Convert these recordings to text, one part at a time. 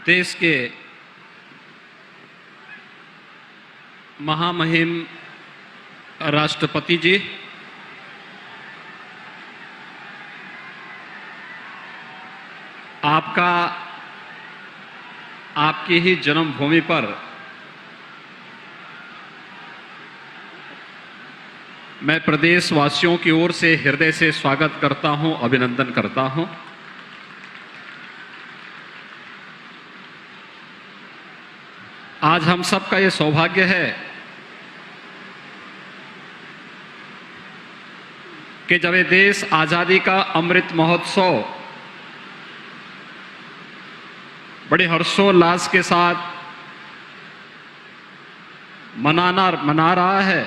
देश के महामहिम राष्ट्रपति जी, आपकी ही जन्मभूमि पर मैं प्रदेशवासियों की ओर से हृदय से स्वागत करता हूं, अभिनंदन करता हूं। आज हम सबका ये सौभाग्य है कि जब ये देश आजादी का अमृत महोत्सव बड़े हर्षोल्लास के साथ मना रहा है,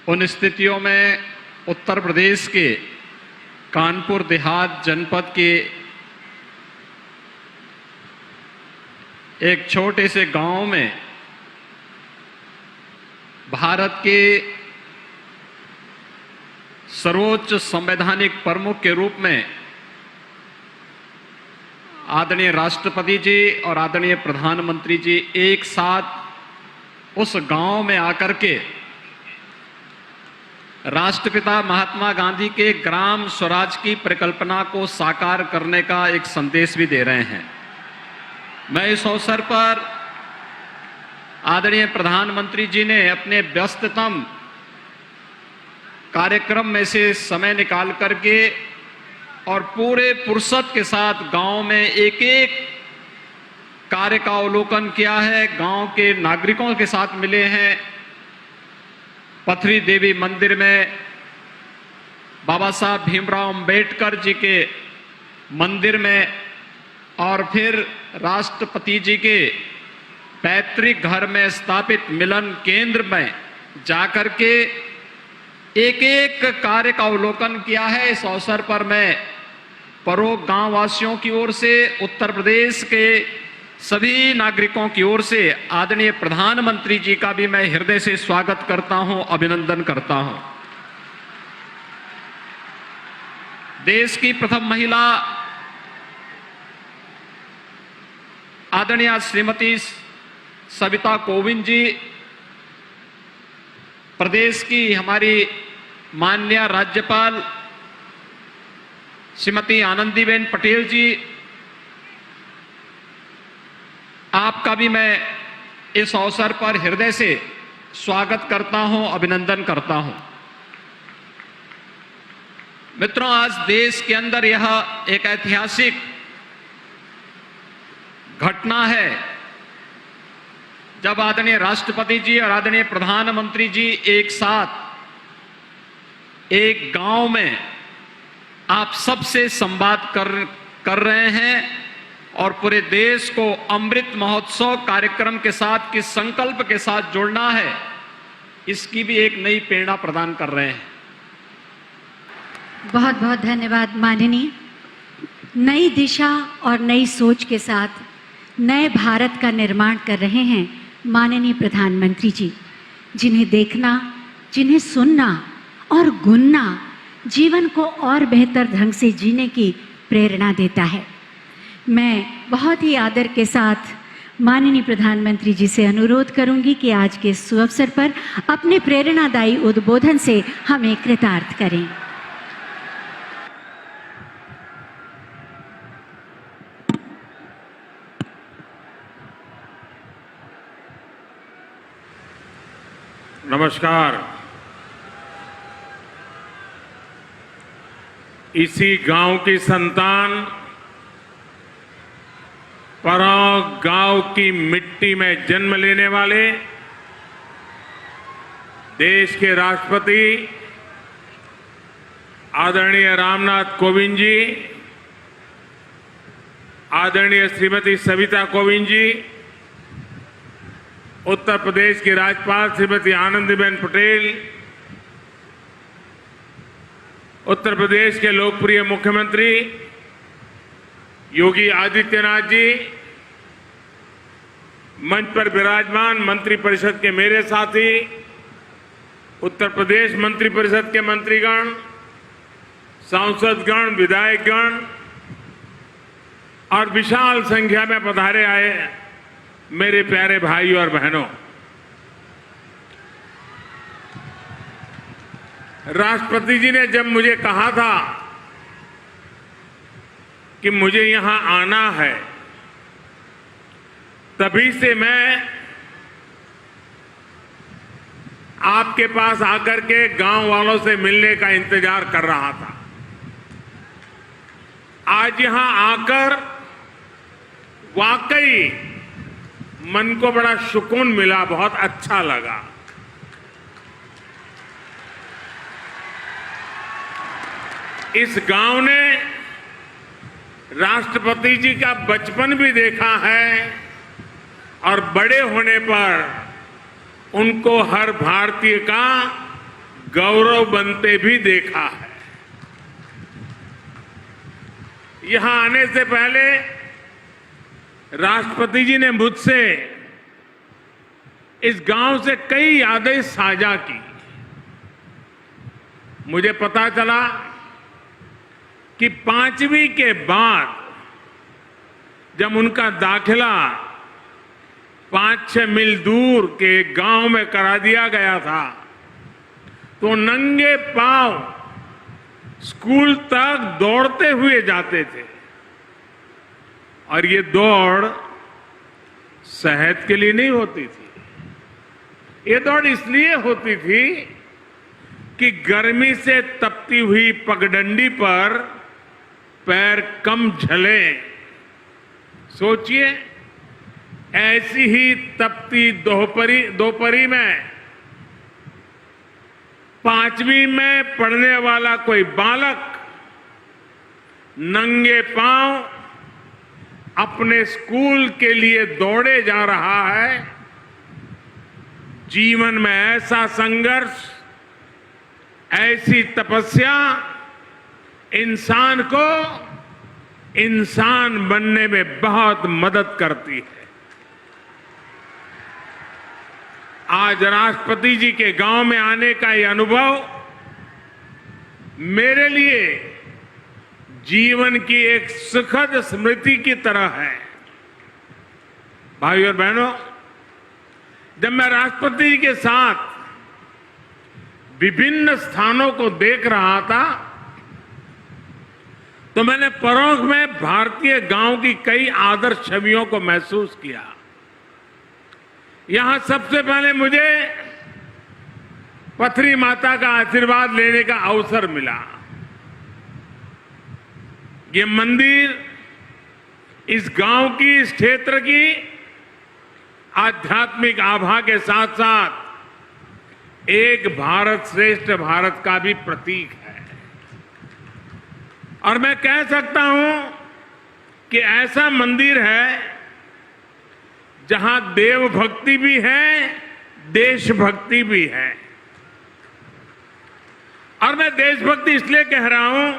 उन स्थितियों में उत्तर प्रदेश के कानपुर देहात जनपद के एक छोटे से गांव में भारत के सर्वोच्च संवैधानिक प्रमुख के रूप में आदरणीय राष्ट्रपति जी और आदरणीय प्रधानमंत्री जी एक साथ उस गांव में आकर के राष्ट्रपिता महात्मा गांधी के ग्राम स्वराज की परिकल्पना को साकार करने का एक संदेश भी दे रहे हैं। मैं इस अवसर पर आदरणीय प्रधानमंत्री जी ने अपने व्यस्ततम कार्यक्रम में से समय निकाल करके और पूरे फुर्सत के साथ गांव में एक एक कार्य का अवलोकन किया है, गांव के नागरिकों के साथ मिले हैं, पथरी देवी मंदिर में बाबा साहब भीमराव अंबेडकर जी के मंदिर में और फिर राष्ट्रपति जी के पैतृक घर में स्थापित मिलन केंद्र में जाकर के एक एक कार्य का अवलोकन किया है। इस अवसर पर मैं परोग गांव वासियों की ओर से, उत्तर प्रदेश के सभी नागरिकों की ओर से आदरणीय प्रधानमंत्री जी का भी मैं हृदय से स्वागत करता हूं, अभिनंदन करता हूं। देश की प्रथम महिला आदरणीय श्रीमती सविता कोविंद जी, प्रदेश की हमारी माननीय राज्यपाल श्रीमती आनंदीबेन पटेल जी, आपका भी मैं इस अवसर पर हृदय से स्वागत करता हूं, अभिनंदन करता हूं। मित्रों, आज देश के अंदर यह एक ऐतिहासिक घटना है जब आदरणीय राष्ट्रपति जी और आदरणीय प्रधानमंत्री जी एक साथ एक गांव में आप सबसे संवाद कर रहे हैं और पूरे देश को अमृत महोत्सव कार्यक्रम के साथ, किस संकल्प के साथ जोड़ना है, इसकी भी एक नई प्रेरणा प्रदान कर रहे हैं। बहुत बहुत धन्यवाद माननीय। नई दिशा और नई सोच के साथ नए भारत का निर्माण कर रहे हैं माननीय प्रधानमंत्री जी, जिन्हें देखना, जिन्हें सुनना और गुनना जीवन को और बेहतर ढंग से जीने की प्रेरणा देता है। मैं बहुत ही आदर के साथ माननीय प्रधानमंत्री जी से अनुरोध करूंगी कि आज के सुअवसर पर अपने प्रेरणादायी उद्बोधन से हमें कृतार्थ करें। नमस्कार। इसी गांव की संतान, पराग गांव की मिट्टी में जन्म लेने वाले देश के राष्ट्रपति आदरणीय रामनाथ कोविंद जी, आदरणीय श्रीमती सविता कोविंद जी, उत्तर प्रदेश की राज्यपाल श्रीमती आनंदीबेन पटेल, उत्तर प्रदेश के लोकप्रिय मुख्यमंत्री योगी आदित्यनाथ जी, मंच पर विराजमान मंत्रिपरिषद के मेरे साथी, उत्तर प्रदेश मंत्रिपरिषद के मंत्रीगण, सांसदगण, विधायकगण, और विशाल संख्या में पधारे आए मेरे प्यारे भाई और बहनों, राष्ट्रपति जी ने जब मुझे कहा था कि मुझे यहां आना है, तभी से मैं आपके पास आकर के गांव वालों से मिलने का इंतजार कर रहा था। आज यहां आकर वाकई मन को बड़ा सुकून मिला, बहुत अच्छा लगा। इस गांव ने राष्ट्रपति जी का बचपन भी देखा है और बड़े होने पर उनको हर भारतीय का गौरव बनते भी देखा है। यहां आने से पहले राष्ट्रपति जी ने मुझसे इस गांव से कई यादें साझा की। मुझे पता चला कि 5वीं के बाद जब उनका दाखिला 5-6 मील दूर के गांव में करा दिया गया था, तो नंगे पांव स्कूल तक दौड़ते हुए जाते थे। और ये दौड़ सेहत के लिए नहीं होती थी, ये दौड़ इसलिए होती थी कि गर्मी से तपती हुई पगडंडी पर पैर कम झले। सोचिए, ऐसी ही तपती दोपहरी में 5वीं में पढ़ने वाला कोई बालक नंगे पांव अपने स्कूल के लिए दौड़े जा रहा है। जीवन में ऐसा संघर्ष, ऐसी तपस्या इंसान को इंसान बनने में बहुत मदद करती है। आज राष्ट्रपति जी के गांव में आने का यह अनुभव मेरे लिए जीवन की एक सुखद स्मृति की तरह है। भाइयों और बहनों, जब मैं राष्ट्रपति जी के साथ विभिन्न स्थानों को देख रहा था, तो मैंने परोक्ष में भारतीय गांव की कई आदर्श छवियों को महसूस किया। यहां सबसे पहले मुझे पथरी माता का आशीर्वाद लेने का अवसर मिला। ये मंदिर इस गांव की, इस क्षेत्र की आध्यात्मिक आभा के साथ साथ एक भारत श्रेष्ठ भारत का भी प्रतीक है। और मैं कह सकता हूं कि ऐसा मंदिर है जहां देवभक्ति भी है, देशभक्ति भी है। और मैं देशभक्ति इसलिए कह रहा हूं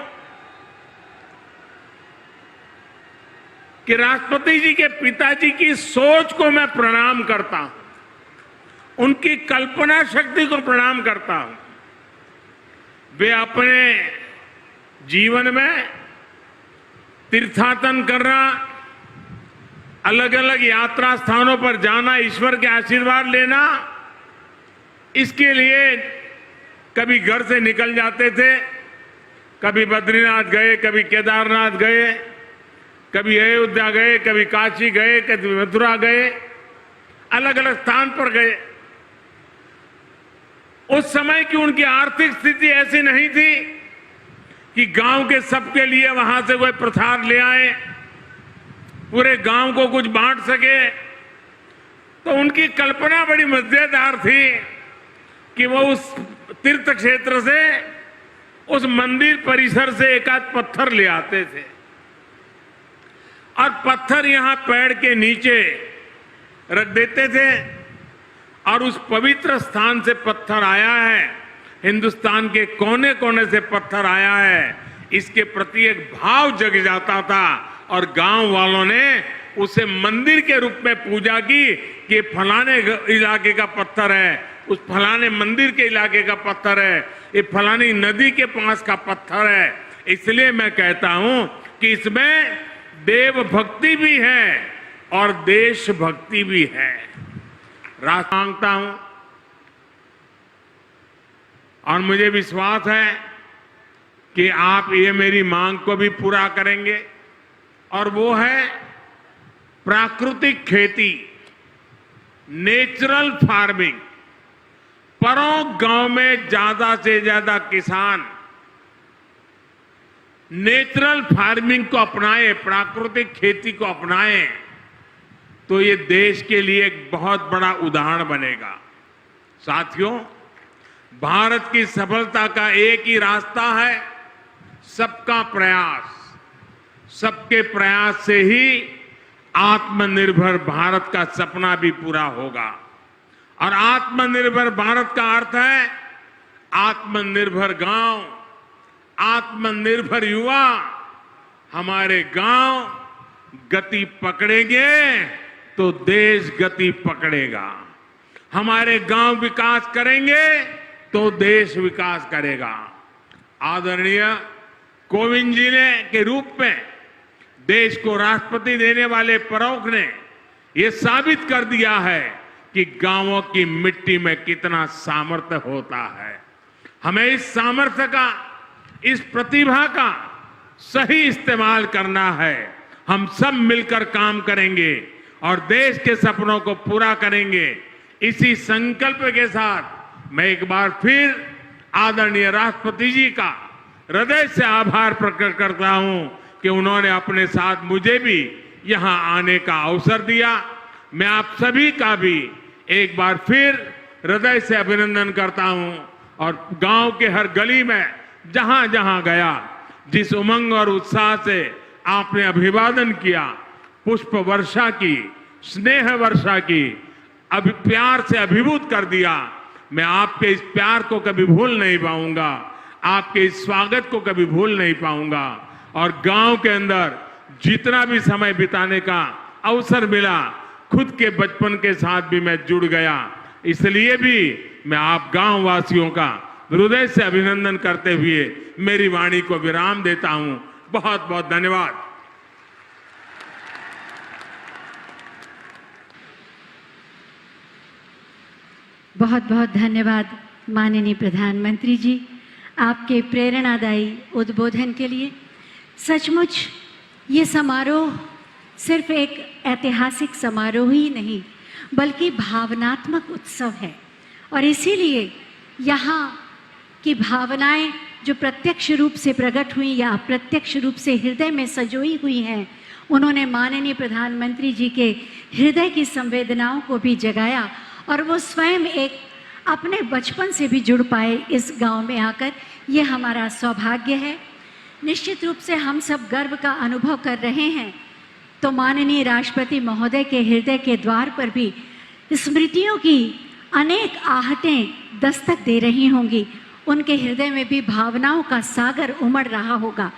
कि राष्ट्रपति जी के पिताजी की सोच को मैं प्रणाम करता हूं, उनकी कल्पना शक्ति को प्रणाम करता हूं। वे अपने जीवन में तीर्थाटन करना, अलग अलग यात्रा स्थानों पर जाना, ईश्वर के आशीर्वाद लेना, इसके लिए कभी घर से निकल जाते थे, कभी बद्रीनाथ गए, कभी केदारनाथ गए, कभी अयोध्या गए, कभी काशी गए, कभी मथुरा गए, अलग अलग स्थान पर गए। उस समय की उनकी आर्थिक स्थिति ऐसी नहीं थी कि गांव के सबके लिए वहां से कोई प्रसाद ले आए, पूरे गांव को कुछ बांट सके। तो उनकी कल्पना बड़ी मजेदार थी कि वो उस तीर्थ क्षेत्र से, उस मंदिर परिसर से एक आध पत्थर ले आते थे और पत्थर यहां पेड़ के नीचे रख देते थे। और उस पवित्र स्थान से पत्थर आया है, हिंदुस्तान के कोने कोने से पत्थर आया है, इसके प्रति एक भाव जग जाता था। और गांव वालों ने उसे मंदिर के रूप में पूजा की कि फलाने इलाके का पत्थर है, उस फलाने मंदिर के इलाके का पत्थर है, ये फलानी नदी के पास का पत्थर है। इसलिए मैं कहता हूं कि इसमें देवभक्ति भी है और देशभक्ति भी है। राष्ट्र मांगता हूं और मुझे विश्वास है कि आप ये मेरी मांग को भी पूरा करेंगे, और वो है प्राकृतिक खेती, नेचुरल फार्मिंग। परों गांव में ज्यादा से ज्यादा किसान नेचुरल फार्मिंग को अपनाएं, प्राकृतिक खेती को अपनाएं, तो ये देश के लिए एक बहुत बड़ा उदाहरण बनेगा। साथियों, भारत की सफलता का एक ही रास्ता है, सबका प्रयास। सबके प्रयास से ही आत्मनिर्भर भारत का सपना भी पूरा होगा। और आत्मनिर्भर भारत का अर्थ है आत्मनिर्भर गांव, आत्मनिर्भर युवा। हमारे गांव गति पकड़ेंगे तो देश गति पकड़ेगा। हमारे गांव विकास करेंगे तो देश विकास करेगा। आदरणीय कोविंद जी ने के रूप में देश को राष्ट्रपति देने वाले प्रमुख ने ये साबित कर दिया है कि गांवों की मिट्टी में कितना सामर्थ्य होता है। हमें इस सामर्थ्य का, इस प्रतिभा का सही इस्तेमाल करना है। हम सब मिलकर काम करेंगे और देश के सपनों को पूरा करेंगे। इसी संकल्प के साथ मैं एक बार फिर आदरणीय राष्ट्रपति जी का हृदय से आभार प्रकट करता हूं कि उन्होंने अपने साथ मुझे भी यहां आने का अवसर दिया। मैं आप सभी का भी एक बार फिर हृदय से अभिनंदन करता हूं और गांव के हर गली में जहां जहां गया, जिस उमंग और उत्साह से आपने अभिवादन किया, पुष्प वर्षा की, स्नेह वर्षा की, प्यार से अभिभूत कर दिया, मैं आपके इस प्यार को कभी भूल नहीं पाऊंगा, आपके इस स्वागत को कभी भूल नहीं पाऊंगा। और गांव के अंदर जितना भी समय बिताने का अवसर मिला, खुद के बचपन के साथ भी मैं जुड़ गया। इसलिए भी मैं आप गांव वासियों का हृदय से अभिनंदन करते हुए मेरी वाणी को विराम देता हूं। बहुत बहुत धन्यवाद। बहुत बहुत धन्यवाद माननीय प्रधानमंत्री जी, आपके प्रेरणादायी उद्बोधन के लिए। सचमुच ये समारोह सिर्फ एक ऐतिहासिक समारोह ही नहीं, बल्कि भावनात्मक उत्सव है। और इसीलिए यहाँ की भावनाएं जो प्रत्यक्ष रूप से प्रकट हुई या अप्रत्यक्ष रूप से हृदय में सजोई हुई हैं, उन्होंने माननीय प्रधानमंत्री जी के हृदय की संवेदनाओं को भी जगाया और वो स्वयं एक अपने बचपन से भी जुड़ पाए इस गांव में आकर। ये हमारा सौभाग्य है। निश्चित रूप से हम सब गर्व का अनुभव कर रहे हैं। तो माननीय राष्ट्रपति महोदय के हृदय के द्वार पर भी स्मृतियों की अनेक आहटें दस्तक दे रही होंगी। उनके हृदय में भी भावनाओं का सागर उमड़ रहा होगा।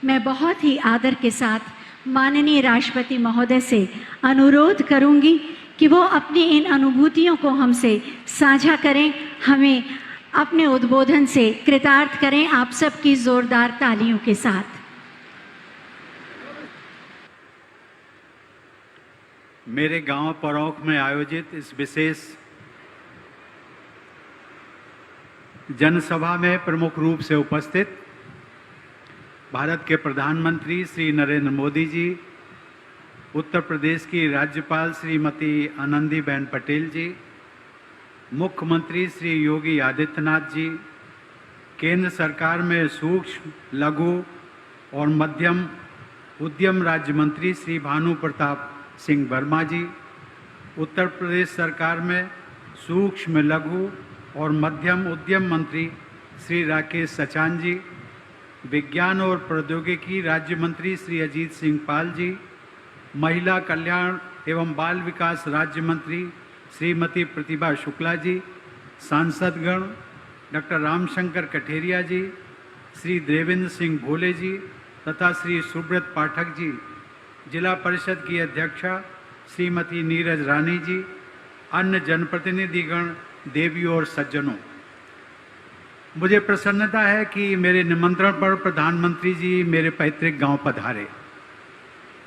मैं बहुत ही आदर के साथ माननीय राष्ट्रपति महोदय से अनुरोध करूंगी कि वो अपनी इन अनुभूतियों को हमसे साझा करें, हमें अपने उद्बोधन से कृतार्थ करें आप सबकी जोरदार तालियों के साथ। मेरे गांव परौख में आयोजित इस विशेष जनसभा में प्रमुख रूप से उपस्थित भारत के प्रधानमंत्री श्री नरेंद्र मोदी जी, उत्तर प्रदेश की राज्यपाल श्रीमती आनंदीबेन पटेल जी, मुख्यमंत्री श्री योगी आदित्यनाथ जी, केंद्र सरकार में सूक्ष्म, लघु और मध्यम उद्यम राज्य मंत्री श्री भानु प्रताप सिंह वर्मा जी, उत्तर प्रदेश सरकार में सूक्ष्म, लघु और मध्यम उद्यम मंत्री श्री राकेश सचान जी, विज्ञान और प्रौद्योगिकी राज्य मंत्री श्री अजीत सिंह पाल जी, महिला कल्याण एवं बाल विकास राज्य मंत्री श्रीमती प्रतिभा शुक्ला जी, सांसदगण डॉक्टर रामशंकर कठेरिया जी, श्री देवेंद्र सिंह भोले जी तथा श्री सुब्रत पाठक जी, जिला परिषद की अध्यक्षा श्रीमती नीरज रानी जी, अन्य जनप्रतिनिधिगण, देवियों और सज्जनों, मुझे प्रसन्नता है कि मेरे निमंत्रण पर प्रधानमंत्री जी मेरे पैतृक गांव पधारे।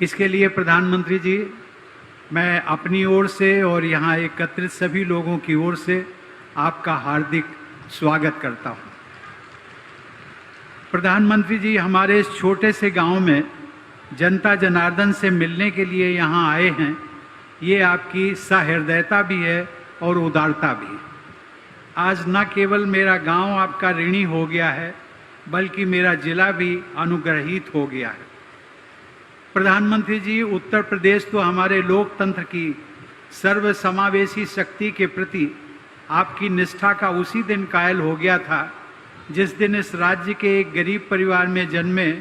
इसके लिए प्रधानमंत्री जी, मैं अपनी ओर से और यहाँ एकत्रित सभी लोगों की ओर से आपका हार्दिक स्वागत करता हूँ। प्रधानमंत्री जी हमारे इस छोटे से गांव में जनता जनार्दन से मिलने के लिए यहाँ आए हैं, ये आपकी सहृदयता भी है और उदारता भी है। आज न केवल मेरा गांव आपका ऋणी हो गया है, बल्कि मेरा जिला भी अनुग्रहित हो गया है। प्रधानमंत्री जी, उत्तर प्रदेश तो हमारे लोकतंत्र की सर्वसमावेशी शक्ति के प्रति आपकी निष्ठा का उसी दिन कायल हो गया था जिस दिन इस राज्य के एक गरीब परिवार में जन्मे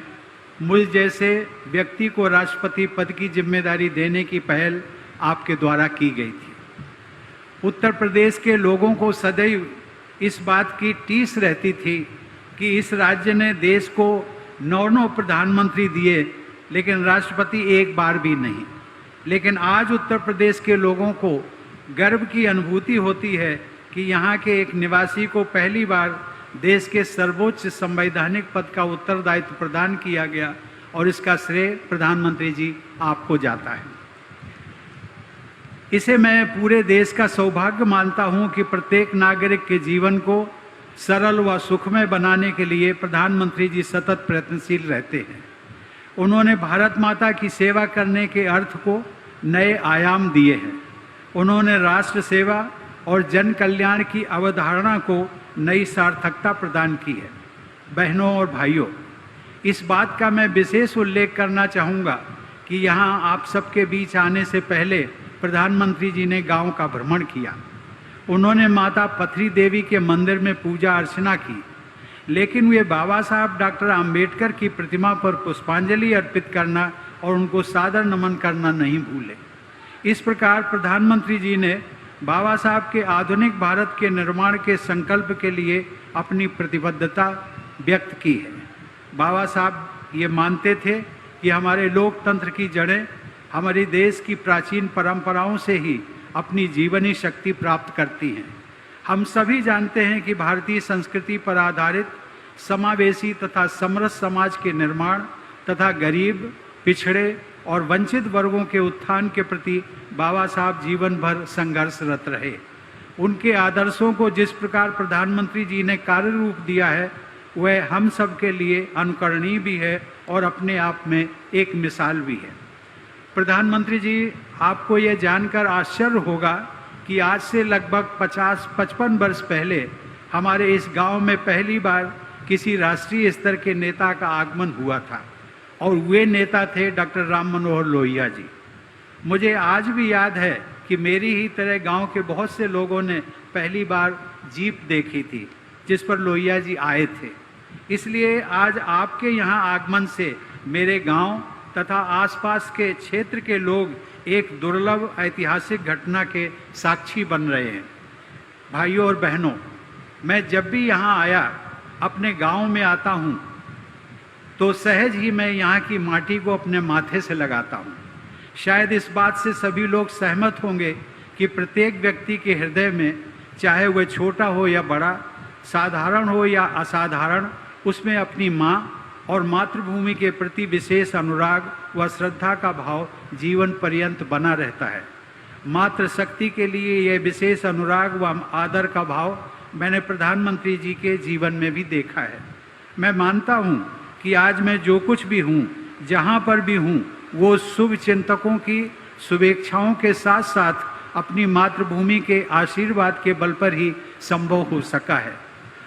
मुझ जैसे व्यक्ति को राष्ट्रपति पद की जिम्मेदारी देने की पहल आपके द्वारा की गई थी। उत्तर प्रदेश के लोगों को सदैव इस बात की टीस रहती थी कि इस राज्य ने देश को 9 प्रधानमंत्री दिए, लेकिन राष्ट्रपति एक बार भी नहीं। लेकिन आज उत्तर प्रदेश के लोगों को गर्व की अनुभूति होती है कि यहाँ के एक निवासी को पहली बार देश के सर्वोच्च संवैधानिक पद का उत्तरदायित्व प्रदान किया गया, और इसका श्रेय प्रधानमंत्री जी आपको जाता है। इसे मैं पूरे देश का सौभाग्य मानता हूँ कि प्रत्येक नागरिक के जीवन को सरल व सुखमय बनाने के लिए प्रधानमंत्री जी सतत प्रयत्नशील रहते हैं। उन्होंने भारत माता की सेवा करने के अर्थ को नए आयाम दिए हैं। उन्होंने राष्ट्र सेवा और जन कल्याण की अवधारणा को नई सार्थकता प्रदान की है। बहनों और भाइयों, इस बात का मैं विशेष उल्लेख करना चाहूँगा कि यहाँ आप सबके बीच आने से पहले प्रधानमंत्री जी ने गांव का भ्रमण किया। उन्होंने माता पथरी देवी के मंदिर में पूजा अर्चना की, लेकिन वे बाबा साहब डॉक्टर आम्बेडकर की प्रतिमा पर पुष्पांजलि अर्पित करना और उनको सादर नमन करना नहीं भूले। इस प्रकार प्रधानमंत्री जी ने बाबा साहब के आधुनिक भारत के निर्माण के संकल्प के लिए अपनी प्रतिबद्धता व्यक्त की है। बाबा साहब ये मानते थे कि हमारे लोकतंत्र की जड़ें हमारे देश की प्राचीन परंपराओं से ही अपनी जीवनी शक्ति प्राप्त करती हैं। हम सभी जानते हैं कि भारतीय संस्कृति पर आधारित समावेशी तथा समरस समाज के निर्माण तथा गरीब, पिछड़े और वंचित वर्गों के उत्थान के प्रति बाबा साहब जीवन भर संघर्षरत रहे। उनके आदर्शों को जिस प्रकार प्रधानमंत्री जी ने कार्य रूप दिया है, वह हम सब के लिए अनुकरणीय भी है और अपने आप में एक मिसाल भी है। प्रधानमंत्री जी, आपको यह जानकर आश्चर्य होगा कि आज से लगभग 50-55 वर्ष पहले हमारे इस गांव में पहली बार किसी राष्ट्रीय स्तर के नेता का आगमन हुआ था, और वे नेता थे डॉक्टर राम मनोहर लोहिया जी। मुझे आज भी याद है कि मेरी ही तरह गांव के बहुत से लोगों ने पहली बार जीप देखी थी जिस पर लोहिया जी आए थे। इसलिए आज आपके यहाँ आगमन से मेरे गांव तथा आसपास के क्षेत्र के लोग एक दुर्लभ ऐतिहासिक घटना के साक्षी बन रहे हैं। भाइयों और बहनों, मैं जब भी यहाँ आया, अपने गांव में आता हूँ, तो सहज ही मैं यहाँ की माटी को अपने माथे से लगाता हूँ। शायद इस बात से सभी लोग सहमत होंगे कि प्रत्येक व्यक्ति के हृदय में, चाहे वह छोटा हो या बड़ा, साधारण हो या असाधारण, उसमें अपनी माँ और मातृभूमि के प्रति विशेष अनुराग व श्रद्धा का भाव जीवन पर्यंत बना रहता है। मातृशक्ति के लिए यह विशेष अनुराग व आदर का भाव मैंने प्रधानमंत्री जी के जीवन में भी देखा है। मैं मानता हूँ कि आज मैं जो कुछ भी हूँ, जहाँ पर भी हूँ, वो शुभ चिंतकों की शुभेच्छाओं के साथ साथ अपनी मातृभूमि के आशीर्वाद के बल पर ही संभव हो सका है।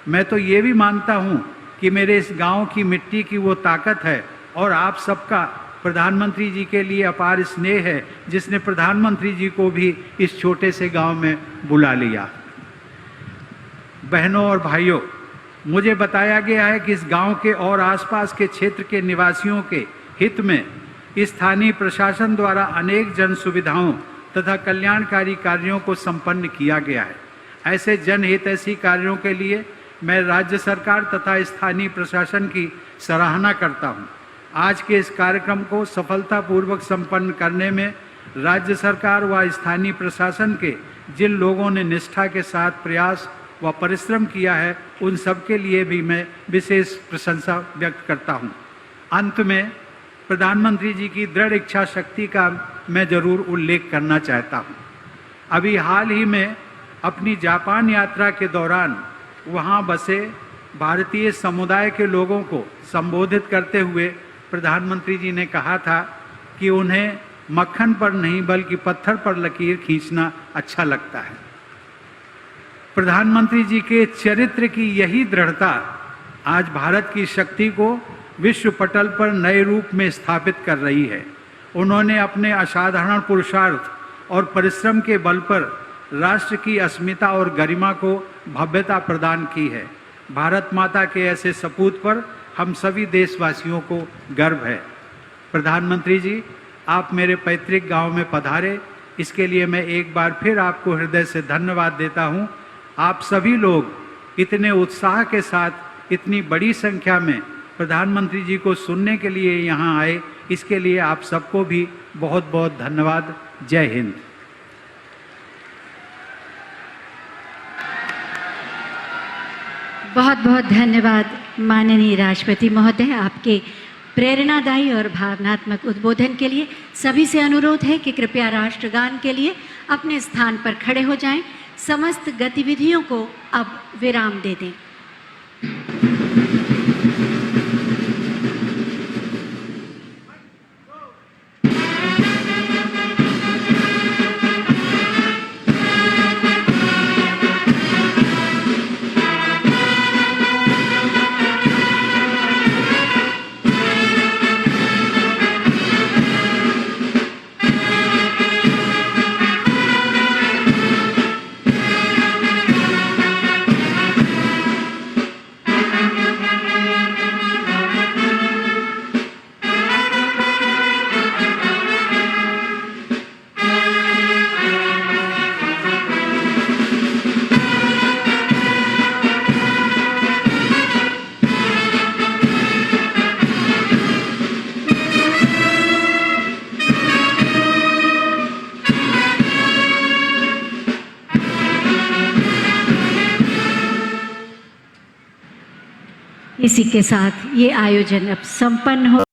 मैं तो ये भी मानता हूँ कि मेरे इस गांव की मिट्टी की वो ताकत है और आप सबका प्रधानमंत्री जी के लिए अपार स्नेह है, जिसने प्रधानमंत्री जी को भी इस छोटे से गांव में बुला लिया। बहनों और भाइयों, मुझे बताया गया है कि इस गांव के और आसपास के क्षेत्र के निवासियों के हित में स्थानीय प्रशासन द्वारा अनेक जन सुविधाओं तथा कल्याणकारी कार्यों को संपन्न किया गया है। ऐसे जनहितैषी कार्यों के लिए मैं राज्य सरकार तथा स्थानीय प्रशासन की सराहना करता हूं। आज के इस कार्यक्रम को सफलतापूर्वक संपन्न करने में राज्य सरकार व स्थानीय प्रशासन के जिन लोगों ने निष्ठा के साथ प्रयास व परिश्रम किया है, उन सब के लिए भी मैं विशेष प्रशंसा व्यक्त करता हूं। अंत में प्रधानमंत्री जी की दृढ़ इच्छा शक्ति का मैं जरूर उल्लेख करना चाहता हूँ। अभी हाल ही में अपनी जापान यात्रा के दौरान वहाँ बसे भारतीय समुदाय के लोगों को संबोधित करते हुए प्रधानमंत्री जी ने कहा था कि उन्हें मक्खन पर नहीं बल्कि पत्थर पर लकीर खींचना अच्छा लगता है। प्रधानमंत्री जी के चरित्र की यही दृढ़ता आज भारत की शक्ति को विश्व पटल पर नए रूप में स्थापित कर रही है। उन्होंने अपने असाधारण पुरुषार्थ और परिश्रम के बल पर राष्ट्र की अस्मिता और गरिमा को भव्यता प्रदान की है। भारत माता के ऐसे सपूत पर हम सभी देशवासियों को गर्व है। प्रधानमंत्री जी, आप मेरे पैतृक गांव में पधारे, इसके लिए मैं एक बार फिर आपको हृदय से धन्यवाद देता हूं। आप सभी लोग इतने उत्साह के साथ इतनी बड़ी संख्या में प्रधानमंत्री जी को सुनने के लिए यहाँ आए, इसके लिए आप सबको भी बहुत बहुत धन्यवाद। जय हिंद। बहुत बहुत धन्यवाद माननीय राष्ट्रपति महोदय, आपके प्रेरणादायी और भावनात्मक उद्बोधन के लिए। सभी से अनुरोध है कि कृपया राष्ट्रगान के लिए अपने स्थान पर खड़े हो जाएं। समस्त गतिविधियों को अब विराम दे दें। इसी के साथ ये आयोजन अब संपन्न हो।